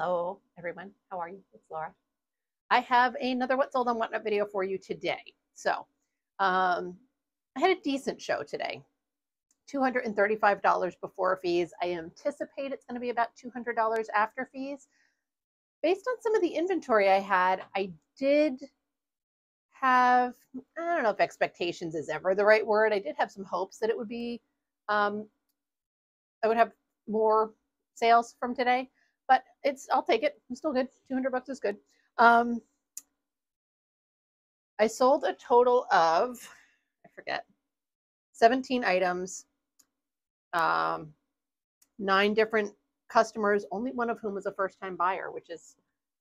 Hello, everyone. How are you? It's Laura. I have another What Sold on Whatnot video for you today. So, I had a decent show today. $235 before fees. I anticipate it's going to be about $200 after fees. Based on some of the inventory I had, I did have, I don't know if expectations is ever the right word. I did have some hopes that it would be, I would have more sales from today, but I'll take it. It's still good. 200 bucks is good. I sold a total of, I forget, 17 items, 9 different customers, only one of whom was a first-time buyer, which is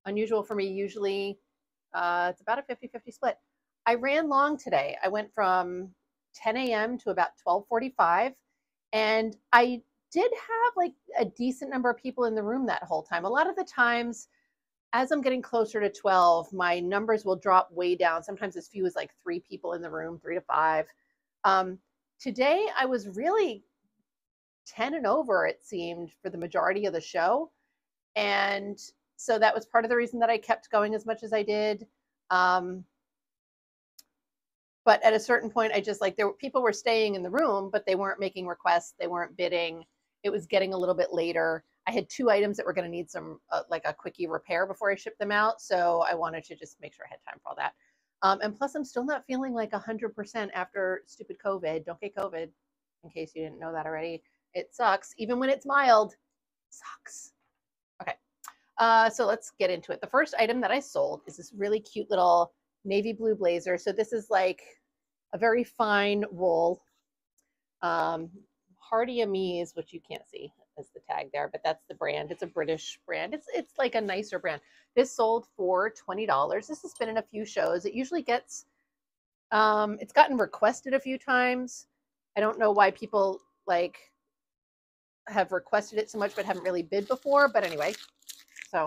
unusual for me. Usually it's about a 50-50 split. I ran long today. I went from 10 a.m. to about 12:45, and I did have like a decent number of people in the room that whole time. A lot of the times, as I'm getting closer to 12, my numbers will drop way down. Sometimes as few as like 3 people in the room, 3 to 5. Today, I was really 10 and over, it seemed, for the majority of the show. And so that was part of the reason that I kept going as much as I did. But at a certain point, I just people were staying in the room, but they weren't making requests. They weren't bidding. It was getting a little bit later. I had 2 items that were going to need some like a quickie repair before I shipped them out. So I wanted to just make sure I had time for all that. And plus, I'm still not feeling like 100% after stupid COVID. Don't get COVID, in case you didn't know that already. It sucks. Even when it's mild, it sucks. Okay. So let's get into it. The first item that I sold is this really cute little navy blue blazer. So this is like a very fine wool. Hardy Amise, which you can't see as the tag there, but that's the brand. It's a British brand. It's like a nicer brand. This sold for $20. This has been in a few shows. It usually gets, it's gotten requested a few times. I don't know why people like have requested it so much but haven't really bid before. But anyway, so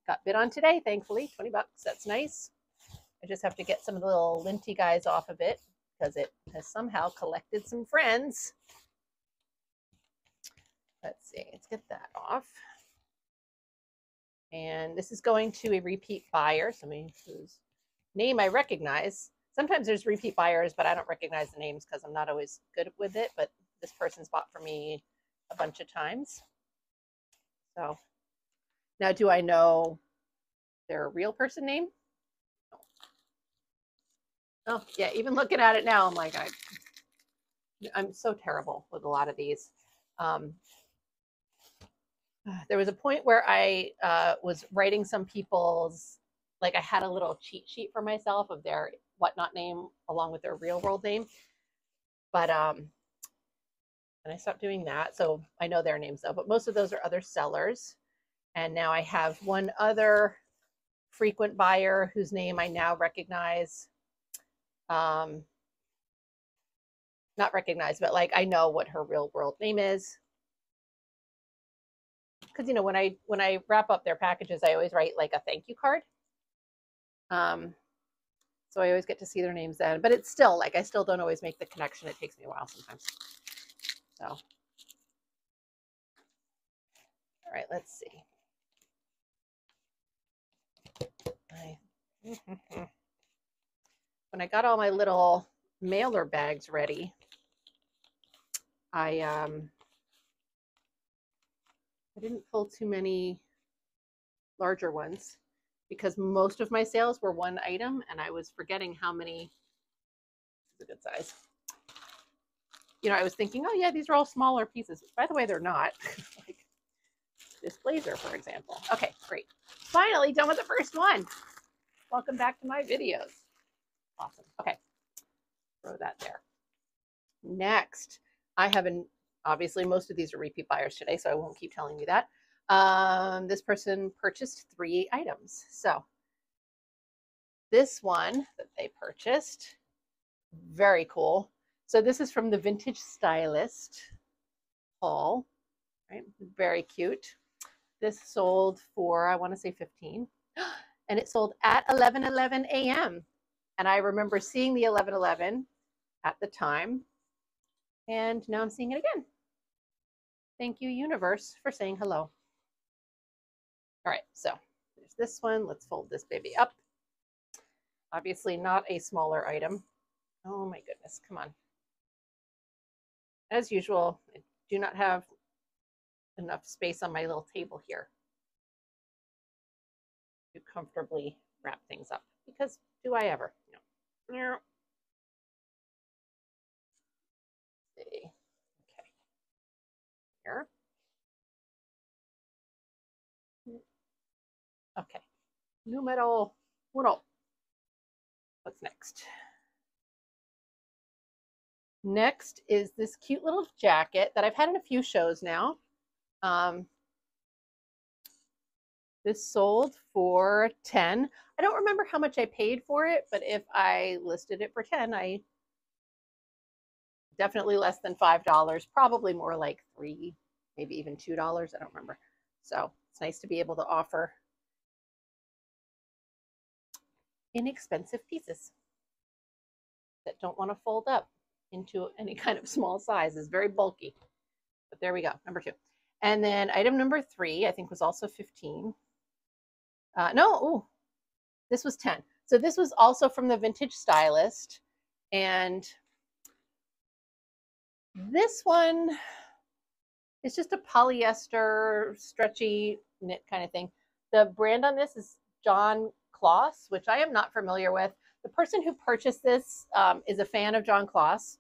got bid on today, thankfully. 20 bucks. That's nice. I just have to get some of the little linty guys off of it because it has somehow collected some friends. Let's see, let's get that off. And this is going to a repeat buyer, somebody whose name I recognize. Sometimes there's repeat buyers, but I don't recognize the names because I'm not always good with it. But this person's bought for me a bunch of times. So now, do I know their real person name? Oh, yeah, even looking at it now, I'm like, I'm so terrible with a lot of these. There was a point where I was writing some people's, like I had a little cheat sheet for myself of their whatnot name along with their real world name. But, and I stopped doing that. So I know their names though, but most of those are other sellers. And now I have one other frequent buyer whose name I now recognize. Not recognize, but like I know what her real world name is. Because, you know, when I wrap up their packages, I always write like a thank you card. So I always get to see their names then. But it's still like I still don't always make the connection. It takes me a while sometimes. So, all right, let's see. When I got all my little mailer bags ready, I didn't pull too many larger ones because most of my sales were one item and I was forgetting how many. This is a good size. You know, I was thinking, oh yeah, these are all smaller pieces. By the way, they're not. Like this blazer, for example. Okay, great. Finally done with the first one. Welcome back to my videos. Awesome. Okay, throw that there. Next, I have obviously most of these are repeat buyers today, so I won't keep telling you that. This person purchased 3 items. So this one that they purchased, very cool. So this is from the Vintage Stylist haul, right? Very cute. This sold for, I want to say 15, and it sold at 11:11 a.m. And I remember seeing the 11:11 at the time, and now I'm seeing it again. Thank you, universe, for saying hello. All right, so there's this one. Let's fold this baby up. Obviously not a smaller item. Oh my goodness, come on. As usual, I do not have enough space on my little table here to comfortably wrap things up, because do I ever? No. See. Okay. Here. Okay. Numero uno. What's next? Next is this cute little jacket that I've had in a few shows now. This sold for 10. I don't remember how much I paid for it, but if I listed it for 10, I definitely less than $5, probably more like $3, maybe even $2. I don't remember. So it's nice to be able to offer inexpensive pieces that don't want to fold up into any kind of small size. It's very bulky. But there we go, number 2. And then item number 3, I think was also 15. No, ooh, this was 10. So this was also from the Vintage Stylist. And this one is just a polyester, stretchy knit kind of thing. The brand on this is John Kloss, which I am not familiar with. The person who purchased this is a fan of John Kloss,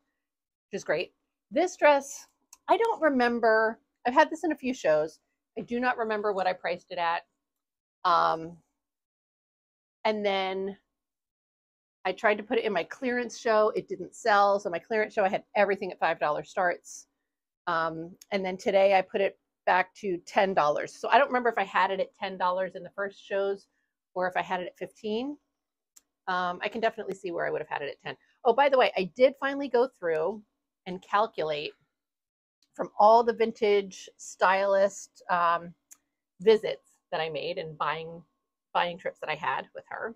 which is great. This dress, I don't remember. I've had this in a few shows. I do not remember what I priced it at. And then I tried to put it in my clearance show. It didn't sell. So my clearance show, I had everything at $5 starts. And then today I put it back to $10. So I don't remember if I had it at $10 in the first shows or if I had it at 15. I can definitely see where I would have had it at 10. Oh, by the way, I did finally go through and calculate from all the Vintage Stylist visits that I made and buying trips that I had with her.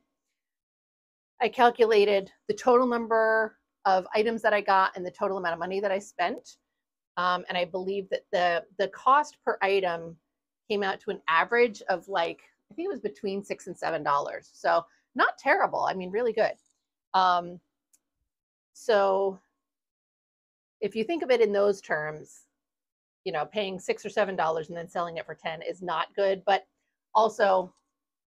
I calculated the total number of items that I got and the total amount of money that I spent. And I believe that the cost per item came out to an average of like, I think it was between $6 and $7. So not terrible. I mean, really good. So if you think of it in those terms, you know, paying $6 or $7 and then selling it for 10 is not good. But also,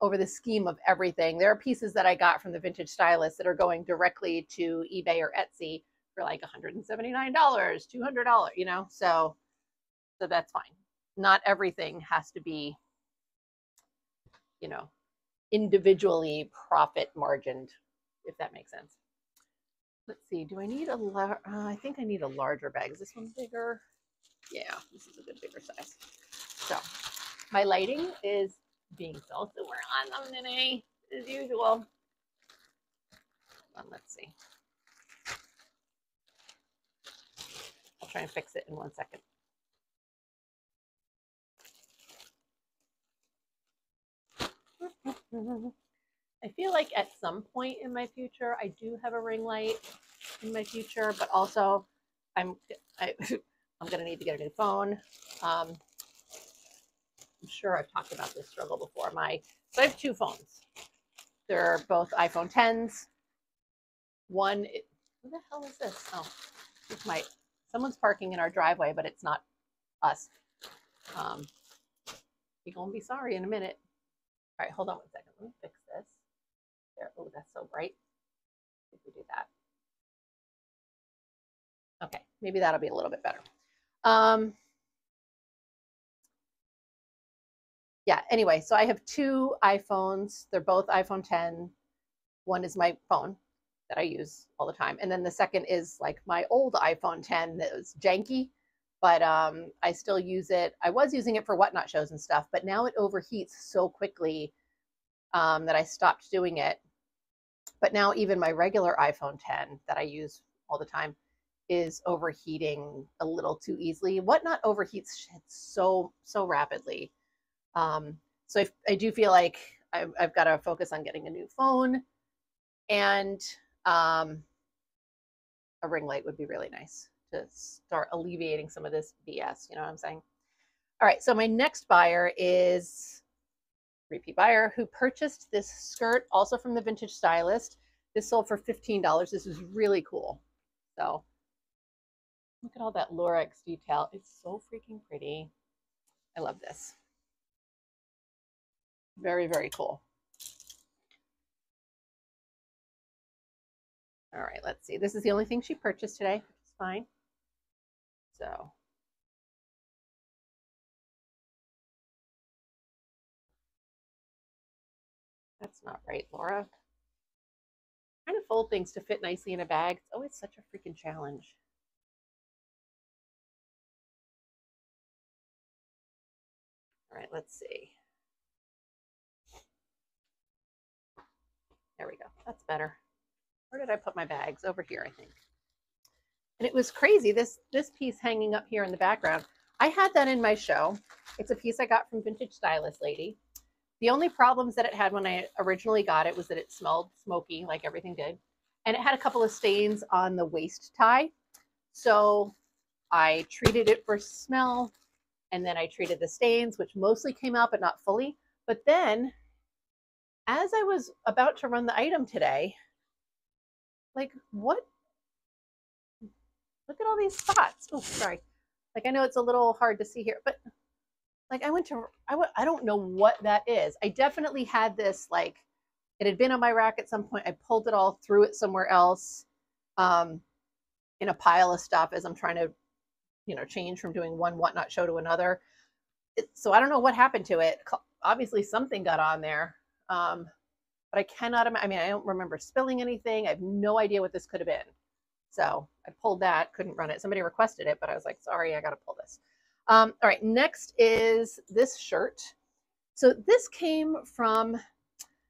over the scheme of everything, there are pieces that I got from the Vintage Stylist that are going directly to eBay or Etsy for like $179, $200, you know, so that's fine. Not everything has to be, you know, individually profit margined, if that makes sense. Let's see, do I need I think I need a larger bag. Is this one bigger? Yeah, this is a good bigger size. So my lighting is being sold, so we're on them today as usual. Let's see. I'll try and fix it in 1 second. I feel like at some point in my future, I do have a ring light in my future, but also I'm going to need to get a new phone. I'm sure I've talked about this struggle before. So I have 2 phones. They're both iPhone 10s. One, who the hell is this? Oh, it's someone's parking in our driveway, but it's not us. You're going to be sorry in a minute. All right, hold on 1 second. Let me fix this. There. Oh, that's so bright. If we do that. Okay, maybe that'll be a little bit better. Yeah, anyway, so I have 2 iPhones. They're both iPhone 10. One is my phone that I use all the time. And then the second is like my old iPhone 10 that was janky, but I still use it. I was using it for Whatnot shows and stuff, but now it overheats so quickly that I stopped doing it. But now even my regular iPhone 10 that I use all the time is overheating a little too easily. Whatnot overheats so rapidly. So I do feel like I've got to focus on getting a new phone, and a ring light would be really nice to start alleviating some of this BS. You know what I'm saying? All right. So my next buyer is repeat buyer who purchased this skirt also from the Vintage Stylist. This sold for $15. This is really cool. So look at all that Lurex detail. It's so freaking pretty. I love this. Very, very cool. All right, let's see. This is the only thing she purchased today, which is fine. So that's not right, Laura. Trying to fold things to fit nicely in a bag. It's always such a freaking challenge. All right, let's see. There we go. That's better. Where did I put my bags? Over here, I think. And it was crazy. This piece hanging up here in the background, I had that in my show. It's a piece I got from Vintage Stylist Lady. The only problems that it had when I originally got it was that it smelled smoky, like everything did. And it had a couple of stains on the waist tie. So I treated it for smell, and then I treated the stains, which mostly came out, but not fully. But then, as I was about to run the item today, like, what? Look at all these spots. Oh, sorry. Like, I know it's a little hard to see here, but like I don't know what that is. I definitely had this, like, it had been on my rack at some point. I pulled it all, threw it somewhere else in a pile of stuff as I'm trying to, change from doing one whatnot show to another. So I don't know what happened to it. Obviously something got on there. But I cannot, I mean, I don't remember spilling anything. I have no idea what this could have been. So I pulled that, couldn't run it. Somebody requested it, but I was like, sorry, I got to pull this. All right, next is this shirt. So this came from, I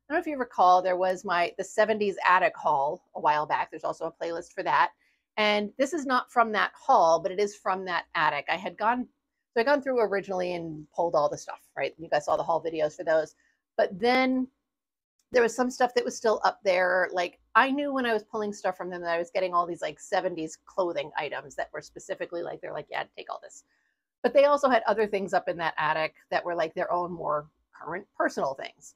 don't know if you recall, there was the 70s attic haul a while back. There's also a playlist for that. And this is not from that haul, but it is from that attic. I had gone through originally and pulled all the stuff, right? You guys saw the haul videos for those. But then there was some stuff that was still up there. Like, I knew when I was pulling stuff from them that I was getting all these like 70s clothing items that were specifically like, they're like, yeah, take all this. But they also had other things up in that attic that were like their own more current personal things.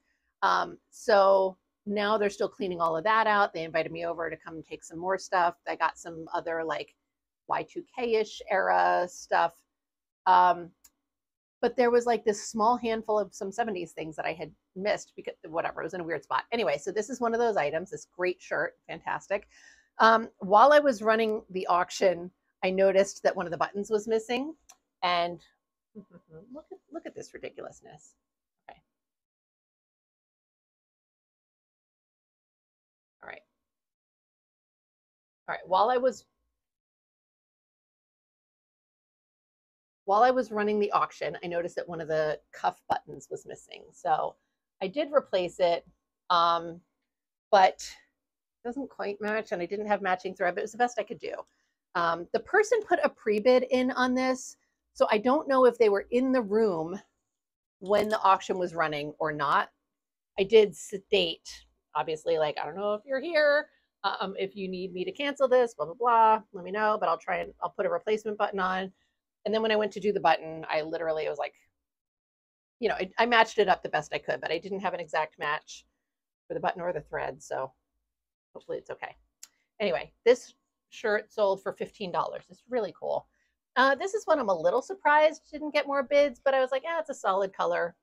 So now they're still cleaning all of that out. They invited me over to come and take some more stuff. I got some other like Y2K-ish era stuff. But there was like this small handful of some 70s things that I had missed because whatever, it was in a weird spot. Anyway, so this is one of those items, this great shirt, fantastic. While I was running the auction, I noticed that one of the buttons was missing. And look at this ridiculousness. Okay. All right. All right. While I was running the auction, I noticed that one of the cuff buttons was missing. So I did replace it, but it doesn't quite match, and I didn't have matching thread, but it was the best I could do. The person put a pre-bid in on this, so I don't know if they were in the room when the auction was running or not. I did state, obviously, like, I don't know if you're here. If you need me to cancel this, blah, blah, blah, let me know, but I'll put a replacement button on. And then when I went to do the button, I literally was like, I matched it up the best I could, but I didn't have an exact match for the button or the thread. So hopefully it's okay. Anyway, this shirt sold for $15. It's really cool. This is one I'm a little surprised didn't get more bids, but I was like, yeah, it's a solid color.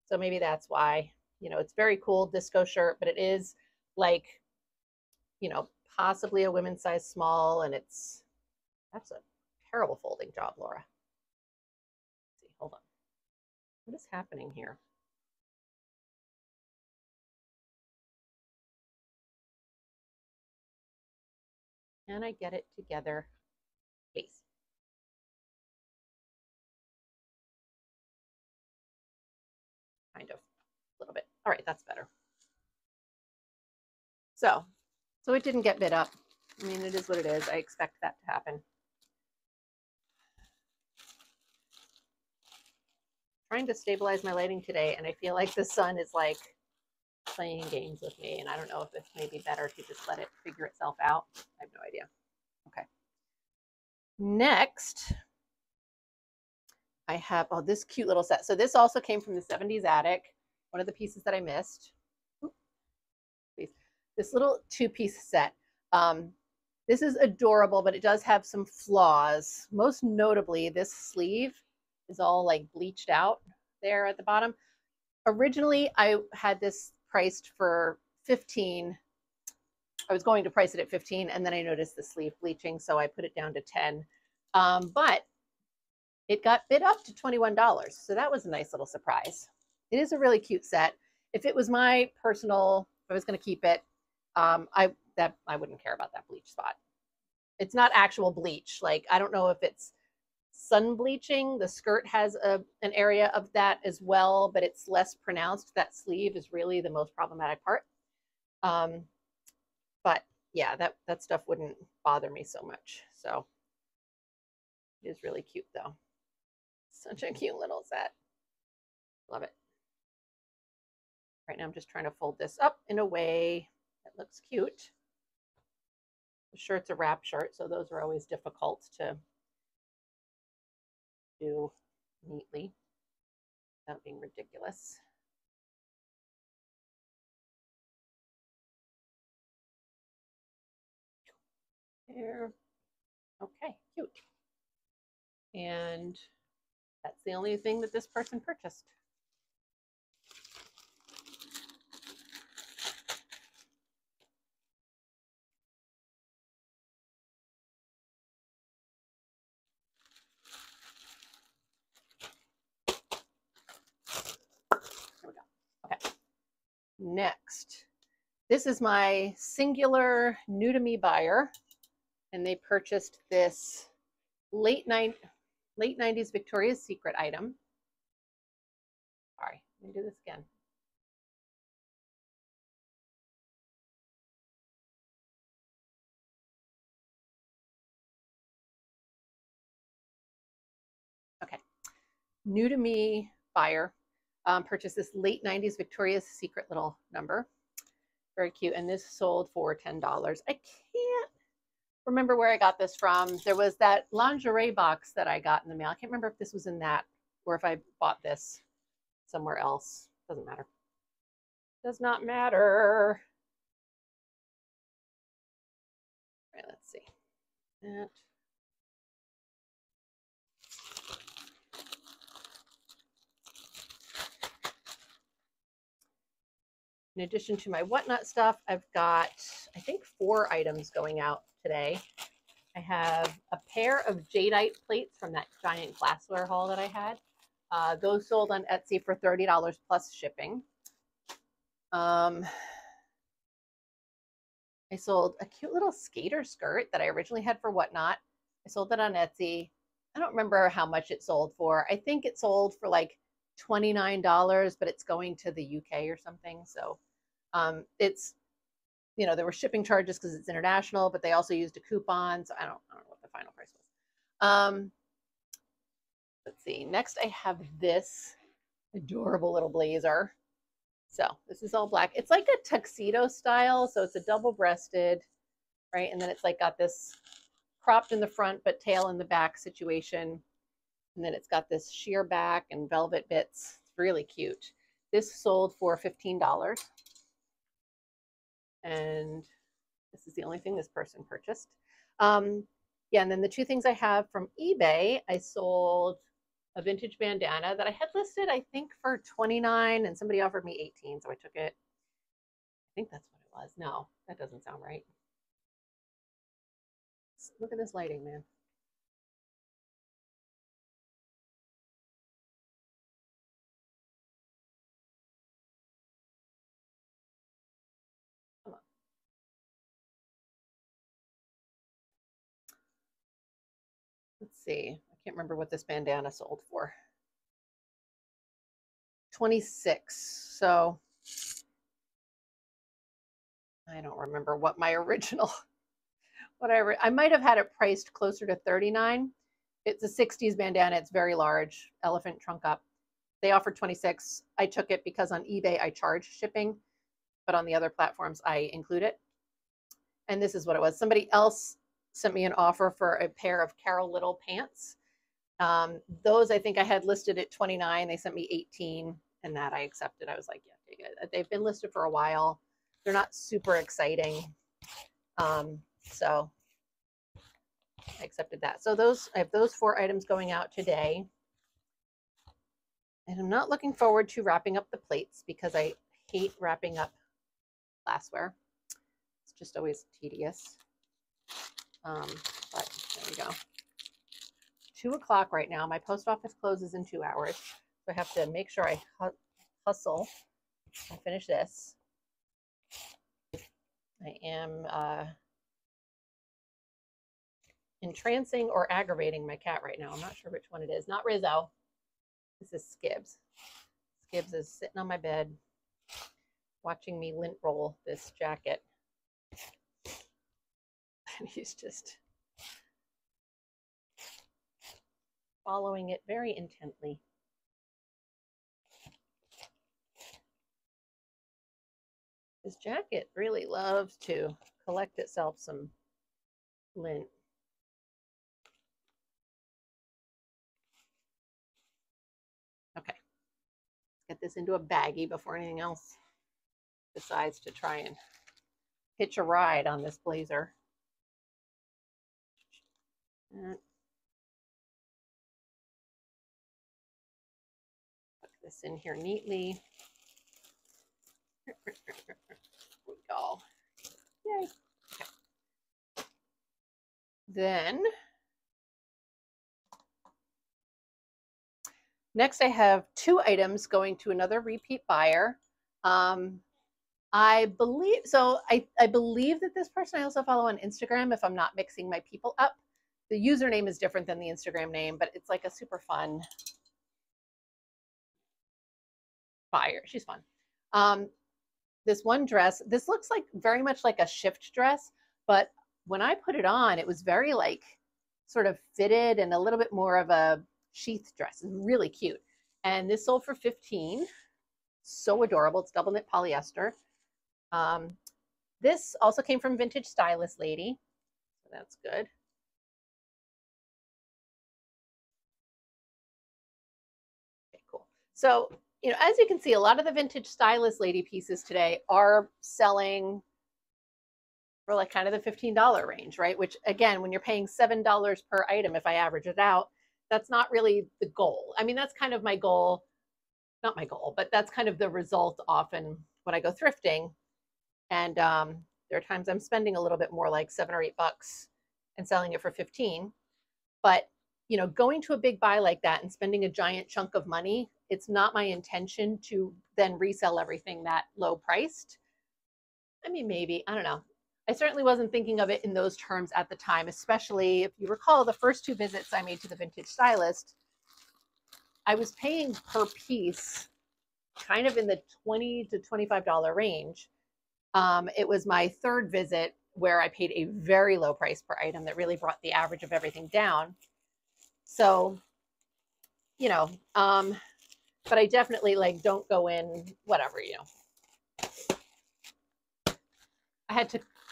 So maybe that's why. It's very cool disco shirt, but it is like, possibly a women's size small, and that's a terrible folding job, Laura. Let's see, hold on. What is happening here? Can I get it together, please? Kind of, a little bit. All right, that's better. So it didn't get bid up. I mean, it is what it is. I expect that to happen. Trying to stabilize my lighting today, and I feel like the sun is like playing games with me, and I don't know if it's maybe better to just let it figure itself out. I have no idea. Okay. Next, I have this cute little set. So this also came from the 70s attic. one of the pieces that I missed. Oops, please. This little 2-piece set. This is adorable, but it does have some flaws. Most notably, this sleeve is all like bleached out there at the bottom. Originally, I had this priced for 15. I was going to price it at 15, and then I noticed the sleeve bleaching, so I put it down to 10. But it got bid up to $21, so that was a nice little surprise. It is a really cute set. If it was my personal, if I was going to keep it, I wouldn't care about that bleach spot. It's not actual bleach. Like, I don't know if it's sun bleaching. The skirt has an area of that as well, but it's less pronounced. That sleeve is really the most problematic part. But yeah, that stuff wouldn't bother me so much. So it is really cute though. Such a cute little set. Love it. Right now I'm just trying to fold this up in a way that looks cute. The shirt's a wrap shirt, so those are always difficult to do neatly without being ridiculous. There. Okay, cute. And that's the only thing that this person purchased. There we go. Okay. Next, this is my singular new to me buyer, and they purchased this late 90s Victoria's Secret item. Sorry, let me do this again. Okay, new to me buyer purchased this late 90s Victoria's Secret little number. Very cute, and this sold for $10. I can't remember where I got this from. There was that lingerie box that I got in the mail. I can't remember if this was in that or if I bought this somewhere else. Doesn't matter. Does not matter. All right, let's see. That. In addition to my whatnot stuff, I've got, I think, 4 items going out today. I have a pair of jadeite plates from that giant glassware haul that I had. Those sold on Etsy for $30 plus shipping. I sold a cute little skater skirt that I originally had for whatnot. I sold that on Etsy. I don't remember how much it sold for. I think it sold for like $29, but it's going to the UK or something. So it's, you know, there were shipping charges because it's international, but they also used a coupon. So I don't know what the final price was. Let's see. Next, I have this adorable little blazer. So this is all black. It's like a tuxedo style. So it's a double-breasted, right? And then it's like got this cropped in the front, but tail in the back situation. And then it's got this sheer back and velvet bits. It's really cute. This sold for $15. And this is the only thing this person purchased. Yeah, and then the 2 things I have from eBay, I sold a vintage bandana that I had listed, I think, for $29, and somebody offered me $18, so I took it. I think that's what it was. No, that doesn't sound right. Look at this lighting, man. Come on. Let's see. I can't remember what this bandana sold for. 26. So I don't remember what my original, I might have had it priced closer to 39. It's a 60s bandana. It's very large, elephant trunk up. They offered 26. I took it because on eBay I charge shipping, but on the other platforms I include it. And this is what it was. Somebody else sent me an offer for a pair of Carol Little pants. Those I think I had listed at 29. They sent me 18. and that I accepted. I was like, yeah, take it. They've been listed for a while. They're not super exciting. So I accepted that. So I have those 4 items going out today. And I'm not looking forward to wrapping up the plates because I hate wrapping up glassware. It's just always tedious. But there we go. 2 o'clock right now. My post office closes in 2 hours. So I have to make sure I hustle and finish this. I am entrancing or aggravating my cat right now. I'm not sure which one it is. Not Rizzo. This is Skibbs. Skibbs is sitting on my bed watching me lint roll this jacket. And he's just following it very intently. This jacket really loves to collect itself some lint. Okay, let's get this into a baggie before anything else decides to try and hitch a ride on this blazer. Put this in here neatly. There we go. Yay. Okay. Then next I have 2 items going to another repeat buyer. I believe that this person I also follow on Instagram, if I'm not mixing my people up. The username is different than the Instagram name, but it's like a super fun buyer. She's fun. This one dress, this looks like very much like a shift dress, but when I put it on, it was very like sort of fitted and a little bit more of a sheath dress. It's really cute. And this sold for $15. So adorable. It's double knit polyester. This also came from Vintage Stylist Lady. So that's good. Okay, cool. So, you know, as you can see, a lot of the Vintage Stylist Lady pieces today are selling for like kind of the $15 range, right? Which again, when you're paying $7 per item, if I average it out, that's not really the goal. I mean, that's kind of my goal, not my goal, but that's kind of the result often when I go thrifting. And there are times I'm spending a little bit more, like $7 or $8 and selling it for 15. But, you know, going to a big buy like that and spending a giant chunk of money, it's not my intention to then resell everything that low priced. I mean, maybe, I don't know. I certainly wasn't thinking of it in those terms at the time, especially if you recall the first 2 visits I made to the Vintage Stylist, I was paying per piece kind of in the $20 to $25 range. It was my 3rd visit where I paid a very low price per item that really brought the average of everything down. So, you know, but I definitely like don't go in whatever, you know. I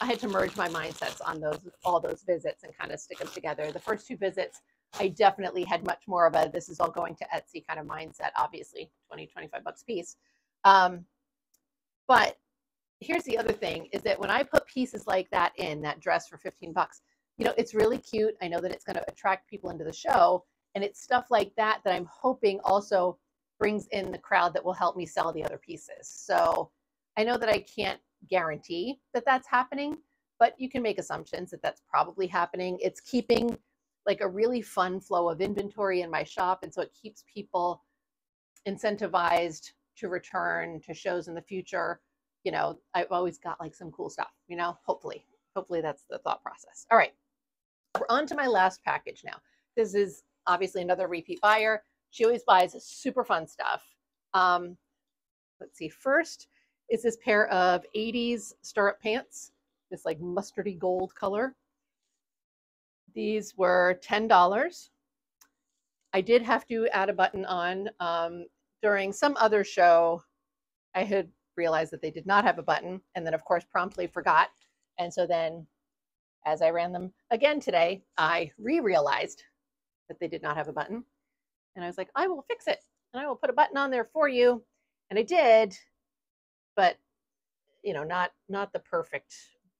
had to merge my mindsets on all those visits and kind of stick them together. The first 2 visits, I definitely had much more of a this is all going to Etsy kind of mindset, obviously, $20, $25 a piece. But here's the other thing is that when I put pieces like that in that dress for $15, you know, it's really cute. I know that it's going to attract people into the show, and it's stuff like that that I'm hoping also brings in the crowd that will help me sell the other pieces. So I know that I can't guarantee that that's happening, but you can make assumptions that that's probably happening. It's keeping like a really fun flow of inventory in my shop, and so it keeps people incentivized to return to shows in the future. You know, I've always got like some cool stuff, you know, hopefully that's the thought process. All right, we're on to my last package now. This is obviously another repeat buyer. She always buys super fun stuff. Let's see, first is this pair of 80s stirrup pants, this like mustardy gold color. These were $10. I did have to add a button on. During some other show, I had realized that they did not have a button, and then of course promptly forgot. And so then as I ran them again today, I realized that they did not have a button. And I was like, I will fix it and I will put a button on there for you. And I did, but you know, not the perfect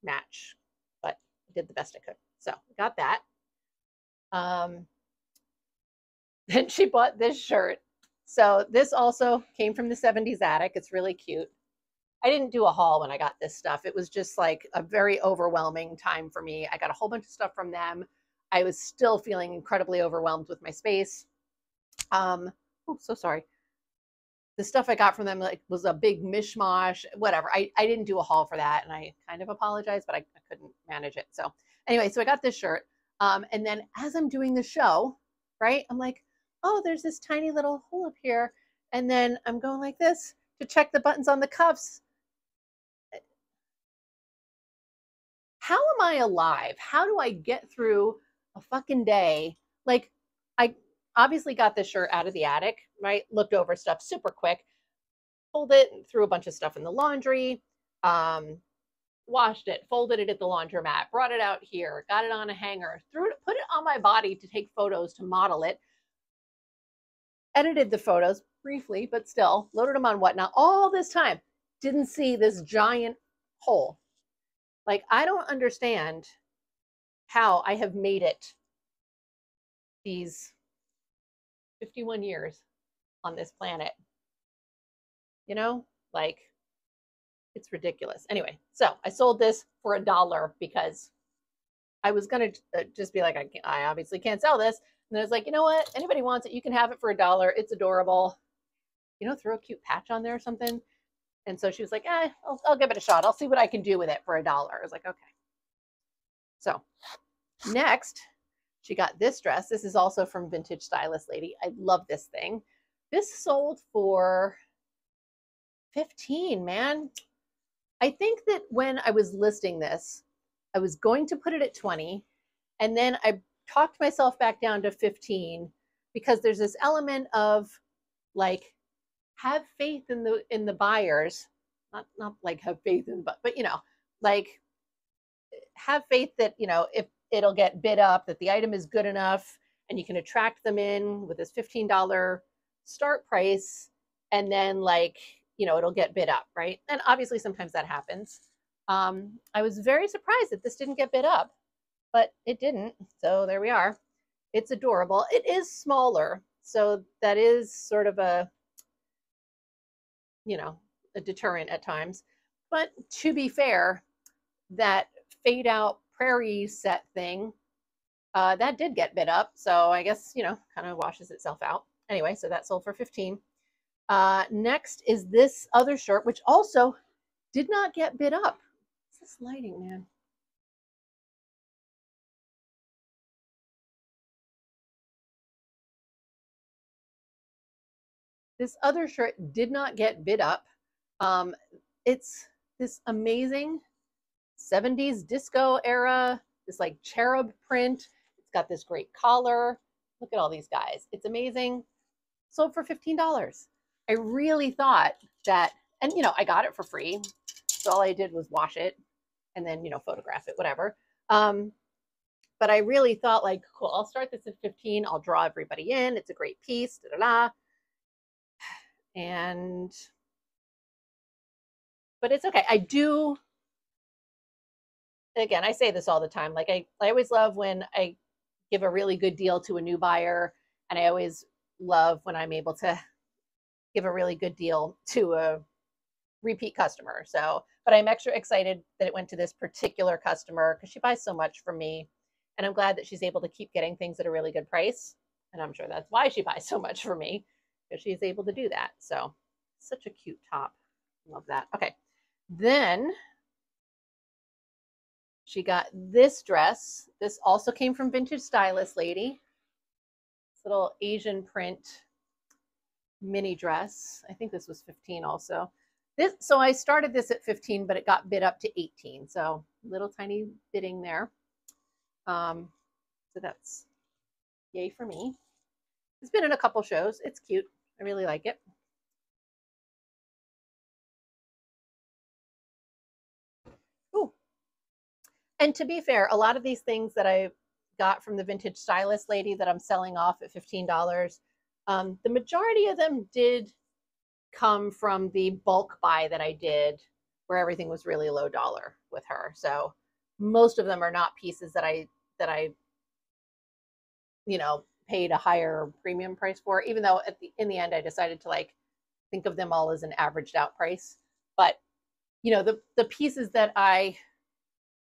match, but I did the best I could. So got that. Then she bought this shirt. So this also came from the 70s attic. It's really cute. I didn't do a haul when I got this stuff. It was just like a very overwhelming time for me. I got a whole bunch of stuff from them. I was still feeling incredibly overwhelmed with my space. Oh, so sorry. The stuff I got from them like was a big mishmash, whatever. I didn't do a haul for that, and I kind of apologize, but I couldn't manage it. So anyway, so I got this shirt. And then as I'm doing the show, right, I'm like, oh, there's this tiny little hole up here. And then I'm going like this to check the buttons on the cuffs. How am I alive? How do I get through a fucking day? Like, I obviously got this shirt out of the attic, right? Looked over stuff super quick, pulled it, threw a bunch of stuff in the laundry, washed it, folded it at the laundromat, brought it out here, got it on a hanger, threw it, put it on my body to take photos to model it, edited the photos briefly, but still, loaded them on whatnot. All this time, didn't see this giant hole. Like, I don't understand how I have made it these 51 years on this planet. You know, like, it's ridiculous. Anyway, so I sold this for $1 because I was going to just be like, I obviously can't sell this. And I was like, you know what? Anybody wants it, you can have it for $1. It's adorable. You know, throw a cute patch on there or something. And so she was like, I'll give it a shot. I'll see what I can do with it for $1. I was like, okay. So next, she got this dress. This is also from Vintage Stylist Lady. I love this thing. This sold for 15, man. I think that when I was listing this, I was going to put it at 20, and then I talked myself back down to 15 because there's this element of like, have faith in the buyers, not like have faith in, but you know, like have faith that, you know, if it'll get bid up, that the item is good enough and you can attract them in with this $15 start price, and then like, you know, it'll get bid up, right? And obviously sometimes that happens. I was very surprised that this didn't get bid up, but it didn't. So there we are. It's adorable. It is smaller, so that is sort of a, you know, a deterrent at times. But to be fair, that fade out prairie set thing, that did get bid up. So I guess, you know, kind of washes itself out. Anyway, so that sold for 15. Next is this other shirt, which also did not get bid up. What's this lighting, man? This other shirt did not get bid up. It's this amazing 70s disco era, this like cherub print. It's got this great collar. Look at all these guys. It's amazing. Sold for $15. I really thought that, and you know, I got it for free. So all I did was wash it and then, you know, photograph it, whatever. But I really thought like, cool, I'll start this at 15. I'll draw everybody in. It's a great piece. Da, da, da. And, but it's okay. I do, again, I say this all the time. Like I always love when I give a really good deal to a new buyer, and I always love when I'm able to give a really good deal to a repeat customer. So, but I'm extra excited that it went to this particular customer because she buys so much from me, and I'm glad that she's able to keep getting things at a really good price. And I'm sure that's why she buys so much from me, because she's able to do that. So, such a cute top. Love that. Okay. Then she got this dress. This also came from Vintage Stylist Lady. This little Asian print mini dress. I think this was 15 also. So I started this at 15, but it got bid up to 18. So little tiny bidding there. So that's yay for me. It's been in a couple shows. It's cute. I really like it. Ooh. And to be fair, a lot of these things that I got from the Vintage Stylist Lady that I'm selling off at $15, the majority of them did come from the bulk buy that I did where everything was really low dollar with her. So most of them are not pieces that I paid a higher premium price for, even though in the end I decided to like think of them all as an averaged out price. But the pieces that I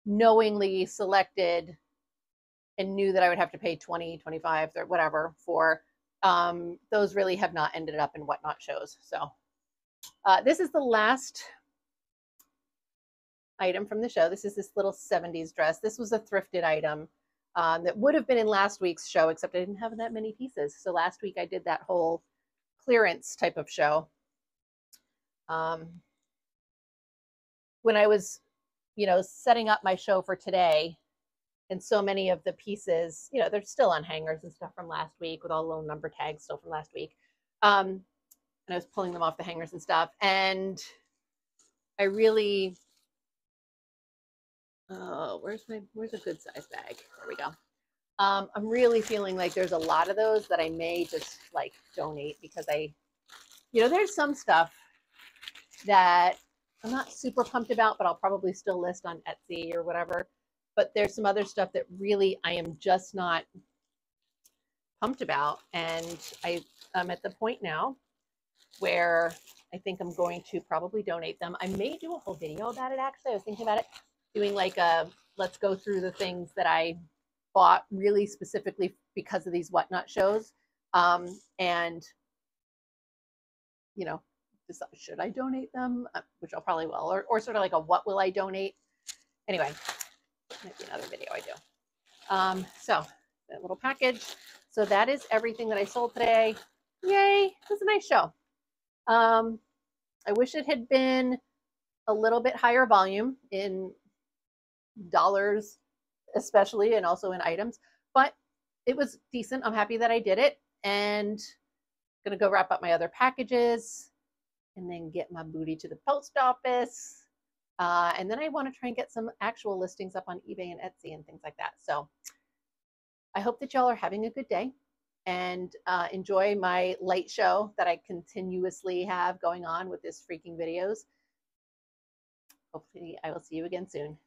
knowingly selected and knew that I would have to pay 20, 25, or whatever for, those really have not ended up in Whatnot shows. So this is the last item from the show. This is this little 70s dress. This was a thrifted item that would have been in last week's show, except I didn't have that many pieces. So last week I did that whole clearance type of show. When I was, setting up my show for today, and so many of the pieces, they're still on hangers and stuff from last week with all the little number tags still from last week. And I was pulling them off the hangers and stuff. And I really, where's a good size bag? There we go. I'm really feeling like there's a lot of those that I may just like donate because there's some stuff that I'm not super pumped about, but I'll probably still list on Etsy or whatever. But there's some other stuff that really I am just not pumped about. And I'm at the point now where I think I'm going to probably donate them. I may do a whole video about it, actually. I was thinking about it, doing like let's go through the things that I bought really specifically because of these Whatnot shows. And, should I donate them? Which I'll probably will, or sort of like a what will I donate? Anyway, might be another video I do. So that little package. So that is everything that I sold today. Yay, it was a nice show. I wish it had been a little bit higher volume in dollars, especially, and also in items, but it was decent. I'm happy that I did it, and I'm gonna go wrap up my other packages and then get my booty to the post office. And then I want to try and get some actual listings up on eBay and Etsy and things like that. So I hope that y'all are having a good day and enjoy my light show that I continuously have going on with this freaking videos. Hopefully I will see you again soon.